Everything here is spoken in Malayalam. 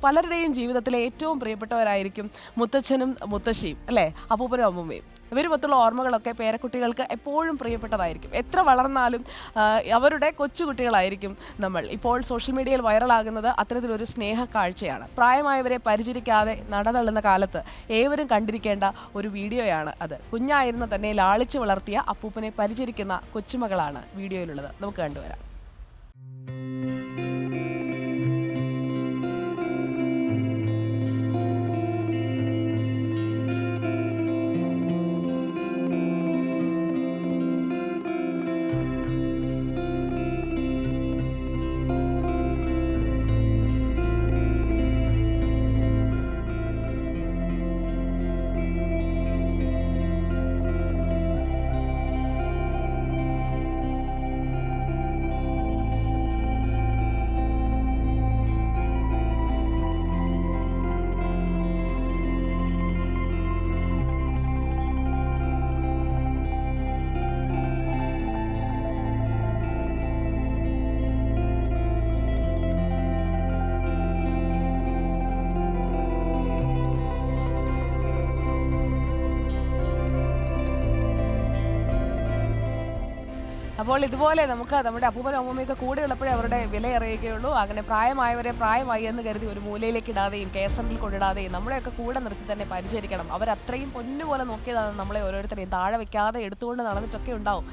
പലരുടെയും ജീവിതത്തിലെ ഏറ്റവും പ്രിയപ്പെട്ടവരായിരിക്കും മുത്തച്ഛനും മുത്തശ്ശിയും അല്ലേ, അപ്പൂപ്പനും അമ്മൂമ്മയും. ഇവർ മൊത്തമുള്ള ഓർമ്മകളൊക്കെ പേരക്കുട്ടികൾക്ക് എപ്പോഴും പ്രിയപ്പെട്ടതായിരിക്കും. എത്ര വളർന്നാലും അവരുടെ കൊച്ചുകുട്ടികളായിരിക്കും നമ്മൾ. ഇപ്പോൾ സോഷ്യൽ മീഡിയയിൽ വൈറലാകുന്നത് അത്തരത്തിലൊരു സ്നേഹ കാഴ്ചയാണ്. പ്രായമായവരെ പരിചരിക്കാതെ നടതള്ളുന്ന കാലത്ത് ഏവരും കണ്ടിരിക്കേണ്ട ഒരു വീഡിയോയാണ് അത്. കുഞ്ഞായിരുന്ന തന്നെ ലാളിച്ച് വളർത്തിയ അപ്പൂപ്പനെ പരിചരിക്കുന്ന കൊച്ചുമകളാണ് വീഡിയോയിലുള്ളത്. നമുക്ക് കണ്ടുവരാം. അപ്പോൾ ഇതുപോലെ നമുക്ക് നമ്മുടെ അപ്പൂപ്പനും അമ്മൂമ്മയൊക്കെ കൂടെ ഉള്ളപ്പോഴേ അവരുടെ വില അറിയുകയുള്ളൂ. അങ്ങനെ പ്രായമായവരെ പ്രായമായി എന്ന് കരുതി ഒരു മൂലയിലേക്ക് ഇടാതെയും കെയർ സെന്ററിൽ കൊണ്ടിടാതെയും നമ്മുടെയൊക്കെ കൂടെ നിർത്തി തന്നെ പരിചരിക്കണം. അവരത്രയും പൊന്നുപോലെ നോക്കിയതാണ് നമ്മളെ ഓരോരുത്തരെയും. താഴെ വെക്കാതെ എടുത്തുകൊണ്ട് നടന്നിട്ടൊക്കെ ഉണ്ടാവും.